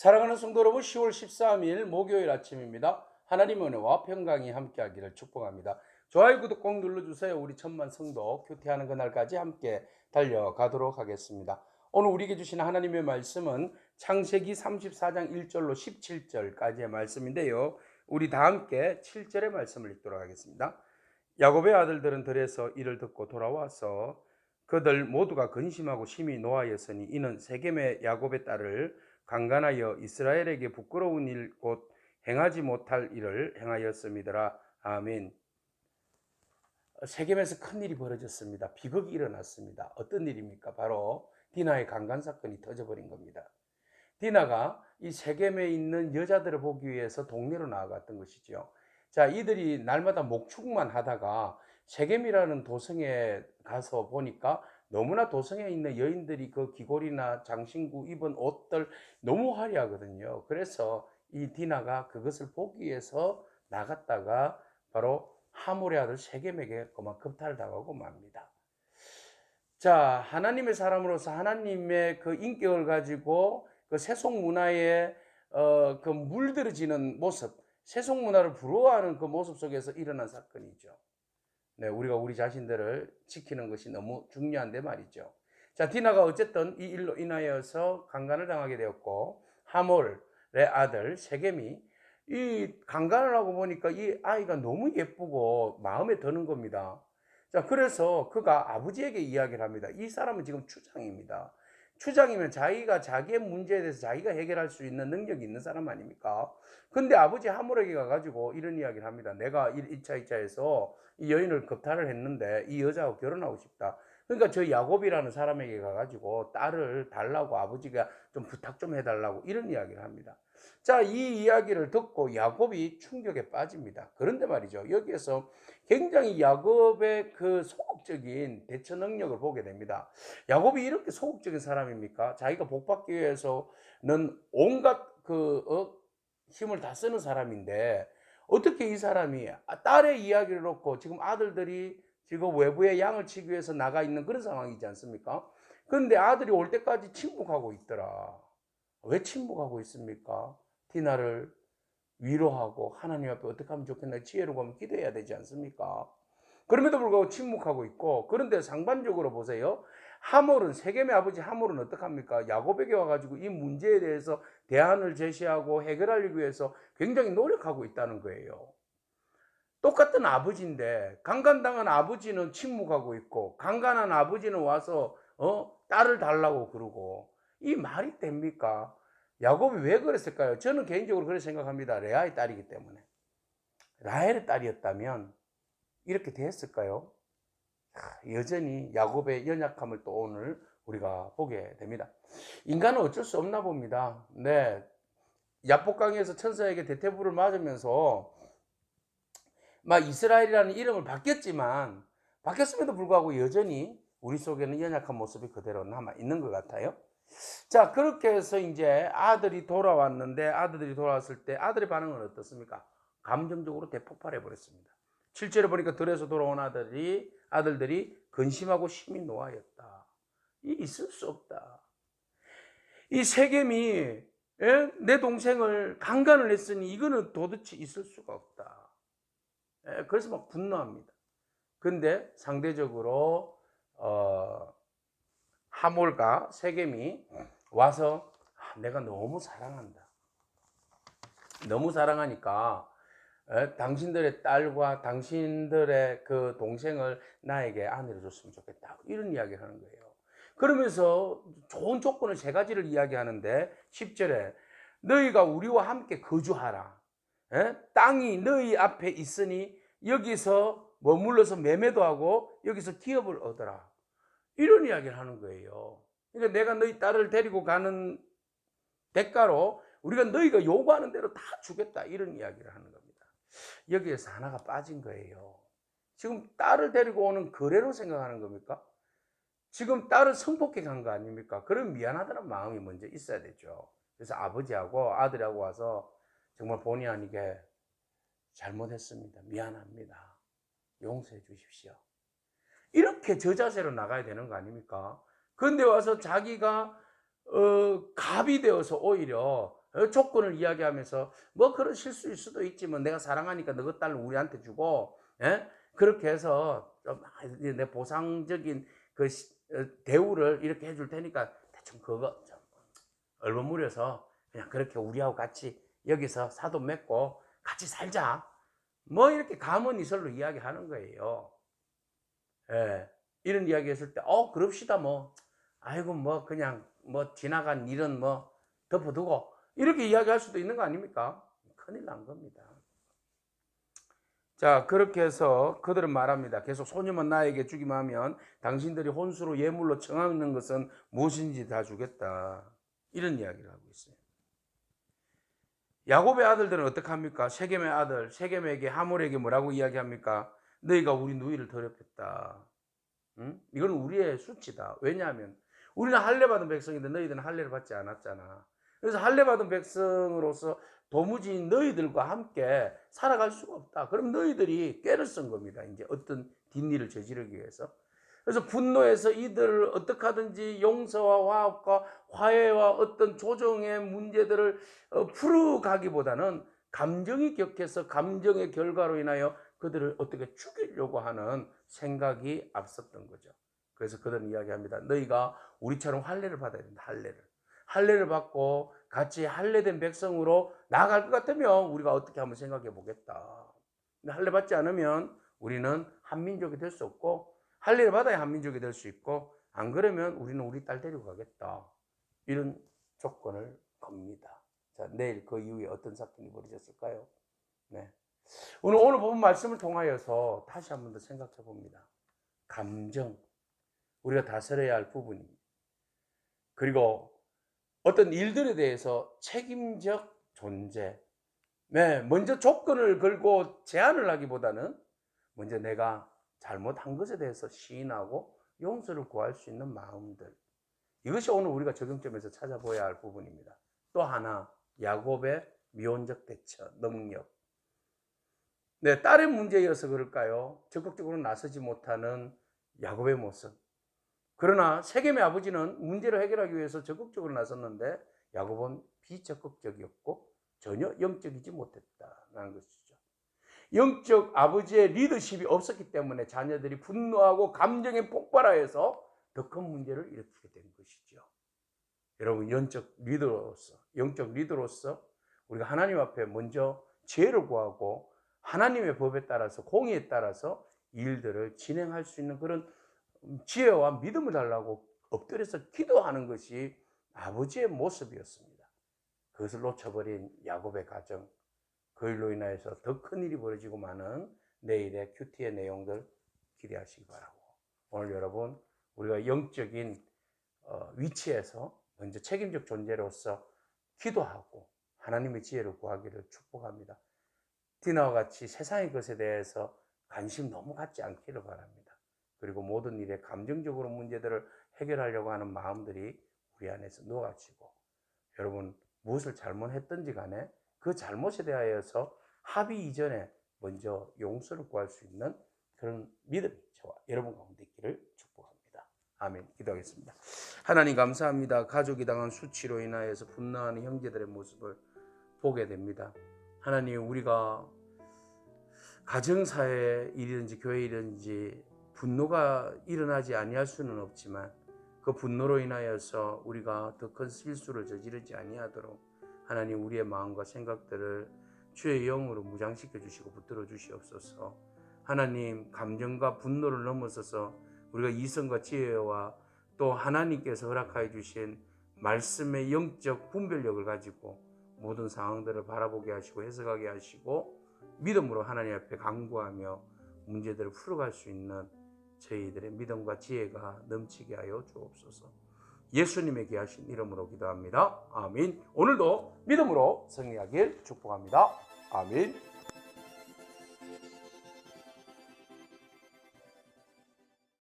사랑하는 성도 여러분, 10월 13일 목요일 아침입니다. 하나님의 은혜와 평강이 함께하기를 축복합니다. 좋아요, 구독 꼭 눌러주세요. 우리 천만 성도 큐티하는 그날까지 함께 달려가도록 하겠습니다. 오늘 우리에게 주신 하나님의 말씀은 창세기 34장 1절로 17절까지의 말씀인데요. 우리 다 함께 7절의 말씀을 읽도록 하겠습니다. 야곱의 아들들은 들에서 이를 듣고 돌아와서 그들 모두가 근심하고 심히 노하였으니 이는 세겜의 야곱의 딸을 강간하여 이스라엘에게 부끄러운 일 곧 행하지 못할 일을 행하였음이더라. 아멘. 세겜에서 큰일이 벌어졌습니다. 비극이 일어났습니다. 어떤 일입니까? 바로 디나의 강간 사건이 터져버린 겁니다. 디나가 이 세겜에 있는 여자들을 보기 위해서 동네로 나아갔던 것이죠. 자, 이들이 날마다 목축만 하다가 세겜이라는 도성에 가서 보니까 너무나 도성에 있는 여인들이 그 귀걸이나 장신구 입은 옷들 너무 화려하거든요. 그래서 이 디나가 그것을 보기 위해서 나갔다가 바로 하몰의 아들 세겜에게 그만 겁탈을 당하고 맙니다. 자, 하나님의 사람으로서 하나님의 그 인격을 가지고 그 세속 문화에 그 물들어지는 모습, 세속 문화를 부러워하는 그 모습 속에서 일어난 사건이죠. 네, 우리가 우리 자신들을 지키는 것이 너무 중요한데 말이죠. 자, 디나가 어쨌든 이 일로 인하여서 강간을 당하게 되었고, 하몰의 아들 세겜이 이 강간을 하고 보니까 이 아이가 너무 예쁘고 마음에 드는 겁니다. 자, 그래서 그가 아버지에게 이야기를 합니다. 이 사람은 지금 추장입니다. 추장이면 자기가 자기의 문제에 대해서 자기가 해결할 수 있는 능력이 있는 사람 아닙니까? 근데 아버지 하몰에게 가가지고 이런 이야기를 합니다. 내가 1차, 2차에서 이 여인을 겁탈을 했는데 이 여자하고 결혼하고 싶다. 그러니까 저 야곱이라는 사람에게 가가지고 딸을 달라고 아버지가 좀 부탁 좀 해달라고 이런 이야기를 합니다. 자, 이 이야기를 듣고 야곱이 충격에 빠집니다. 그런데 말이죠. 여기에서 굉장히 야곱의 그 소극적인 대처 능력을 보게 됩니다. 야곱이 이렇게 소극적인 사람입니까? 자기가 복받기 위해서는 온갖 힘을 다 쓰는 사람인데 어떻게 이 사람이 딸의 이야기를 놓고 지금 아들들이 지금 외부에 양을 치기 위해서 나가 있는 그런 상황이지 않습니까? 그런데 아들이 올 때까지 침묵하고 있더라. 왜 침묵하고 있습니까? 디나를 위로하고 하나님 앞에 어떻게 하면 좋겠나 지혜로 보면 기도해야 되지 않습니까? 그럼에도 불구하고 침묵하고 있고, 그런데 상반적으로 보세요. 하몰은, 세겜의 아버지 하몰은 어떡합니까? 야곱에게 와가지고 이 문제에 대해서 대안을 제시하고 해결하기 위해서 굉장히 노력하고 있다는 거예요. 똑같은 아버지인데 강간당한 아버지는 침묵하고 있고 강간한 아버지는 와서 딸을 달라고 그러고, 이 말이 됩니까? 야곱이 왜 그랬을까요? 저는 개인적으로 그렇게 생각합니다. 레아의 딸이기 때문에. 라헬의 딸이었다면 이렇게 됐을까요? 여전히 야곱의 연약함을 또 오늘 우리가 보게 됩니다. 인간은 어쩔 수 없나 봅니다. 네, 야복강에서 천사에게 대퇴부를 맞으면서 막 이스라엘이라는 이름을 바뀌었음에도 불구하고 여전히 우리 속에는 연약한 모습이 그대로 남아 있는 것 같아요. 자, 그렇게 해서 이제 아들이 돌아왔는데, 아들이 돌아왔을 때 아들의 반응은 어떻습니까? 감정적으로 대폭발해 버렸습니다. 7절에 보니까 들에서 돌아온 아들들이 근심하고 심히 노하였다. 이 있을 수 없다. 이 세겜이 내 동생을 강간을 했으니 이거는 도대체 있을 수가 없다. 그래서 막 분노합니다. 근데 상대적으로 하몰과 세겜이 와서 내가 너무 사랑한다. 너무 사랑하니까 당신들의 딸과 당신들의 그 동생을 나에게 아내로 줬으면 좋겠다. 이런 이야기를 하는 거예요. 그러면서 좋은 조건을 세 가지를 이야기하는데 10절에 너희가 우리와 함께 거주하라. 땅이 너희 앞에 있으니 여기서 머물러서 매매도 하고 여기서 기업을 얻어라. 이런 이야기를 하는 거예요. 그러니까 내가 너희 딸을 데리고 가는 대가로 우리가 너희가 요구하는 대로 다 주겠다. 이런 이야기를 하는 겁니다. 여기에서 하나가 빠진 거예요. 지금 딸을 데리고 오는 거래로 생각하는 겁니까? 지금 딸을 성폭행 한 거 아닙니까? 그럼 미안하다는 마음이 먼저 있어야 되죠. 그래서 아버지하고 아들하고 와서 정말 본의 아니게 잘못했습니다. 미안합니다. 용서해 주십시오. 이렇게 저 자세로 나가야 되는 거 아닙니까? 그런데 와서 자기가 갑이 되어서 오히려 조건을 이야기하면서 뭐 그런 실수일 수도 있지만 내가 사랑하니까 너그 딸을 우리한테 주고, 예? 그렇게 해서 좀 내 보상적인 그 대우를 이렇게 해줄 테니까 대충 그거 좀 얼버무려서 그냥 그렇게 우리하고 같이 여기서 사돈 맺고 같이 살자. 뭐 이렇게 감언이설로 이야기하는 거예요. 예. 이런 이야기 했을 때, 그럽시다, 뭐. 아이고, 뭐, 그냥, 뭐, 지나간 일은 뭐, 덮어두고, 이렇게 이야기할 수도 있는 거 아닙니까? 큰일 난 겁니다. 자, 그렇게 해서 그들은 말합니다. 계속 소년만 나에게 주기만 하면 당신들이 혼수로 예물로 청하는 것은 무엇인지 다 주겠다. 이런 이야기를 하고 있어요. 야곱의 아들들은 어떻게 합니까? 세겜의 아들, 세겜에게 하몰에게 뭐라고 이야기합니까? 너희가 우리 누이를 더럽혔다. 응? 이건 우리의 수치다. 왜냐하면 우리는 할례 받은 백성인데 너희들은 할례를 받지 않았잖아. 그래서 할례 받은 백성으로서 도무지 너희들과 함께 살아갈 수가 없다. 그럼 너희들이 꾀를 쓴 겁니다. 이제 어떤 뒷일을 저지르기 위해서. 그래서 분노해서 이들을 어떻게 하든지 용서와 화합과 화해와 어떤 조정의 문제들을 풀어가기보다는 감정이 격해서 감정의 결과로 인하여 그들을 어떻게 죽이려고 하는 생각이 앞섰던 거죠. 그래서 그들은 이야기합니다. 너희가 우리처럼 할례를 받아야 된다. 할례를 받고 같이 할례된 백성으로 나아갈 것 같으면 우리가 어떻게 한번 생각해 보겠다. 근데 할례 받지 않으면 우리는 한민족이 될 수 없고, 할례를 받아야 한민족이 될 수 있고, 안 그러면 우리는 우리 딸 데리고 가겠다. 이런 조건을 겁니다. 자, 내일 그 이후에 어떤 사건이 벌어졌을까요? 네. 오늘 본 말씀을 통하여서 다시 한 번 더 생각해 봅니다. 감정, 우리가 다스려야 할 부분입니다. 그리고 어떤 일들에 대해서 책임적 존재. 네, 먼저 조건을 걸고 제안을 하기보다는 먼저 내가 잘못한 것에 대해서 시인하고 용서를 구할 수 있는 마음들. 이것이 오늘 우리가 적용점에서 찾아봐야 할 부분입니다. 또 하나, 야곱의 미온적 대처, 능력. 네, 딸의 문제여서 그럴까요? 적극적으로 나서지 못하는 야곱의 모습. 그러나 세겜의 아버지는 문제를 해결하기 위해서 적극적으로 나섰는데 야곱은 비적극적이었고 전혀 영적이지 못했다는 것이죠. 영적 아버지의 리더십이 없었기 때문에 자녀들이 분노하고 감정에 폭발하여서 더 큰 문제를 일으키게 된 것이죠. 여러분, 영적 리더로서 우리가 하나님 앞에 먼저 지혜를 구하고 하나님의 법에 따라서, 공의에 따라서 일들을 진행할 수 있는 그런 지혜와 믿음을 달라고 엎드려서 기도하는 것이 아버지의 모습이었습니다. 그것을 놓쳐버린 야곱의 가정, 그 일로 인하여서 더 큰 일이 벌어지고 많은 내일의 큐티의 내용들 기대하시기 바라고, 오늘 여러분, 우리가 영적인 위치에서 먼저 책임적 존재로서 기도하고 하나님의 지혜를 구하기를 축복합니다. 디나와 같이 세상의 것에 대해서 관심 너무 갖지 않기를 바랍니다. 그리고 모든 일에 감정적으로 문제들을 해결하려고 하는 마음들이 우리 안에서 녹아지고, 여러분 무엇을 잘못했든지 간에 그 잘못에 대하여서 합의 이전에 먼저 용서를 구할 수 있는 그런 믿음이 저와 여러분 가운데 있기를 축복합니다. 아멘. 기도하겠습니다. 하나님 감사합니다. 가족이 당한 수치로 인하여서 분노하는 형제들의 모습을 보게 됩니다. 하나님, 우리가 가정사회 일이든지 교회 일이든지 분노가 일어나지 아니할 수는 없지만 그 분노로 인하여서 우리가 더 큰 실수를 저지르지 아니하도록 하나님, 우리의 마음과 생각들을 주의 영으로 무장시켜 주시고 붙들어 주시옵소서. 하나님, 감정과 분노를 넘어서서 우리가 이성과 지혜와 또 하나님께서 허락하여 주신 말씀의 영적 분별력을 가지고 모든 상황들을 바라보게 하시고 해석하게 하시고 믿음으로 하나님 앞에 간구하며 문제들을 풀어갈 수 있는 저희들의 믿음과 지혜가 넘치게 하여 주옵소서. 예수님의 귀하신 이름으로 기도합니다. 아멘. 오늘도 믿음으로 승리하길 축복합니다. 아멘.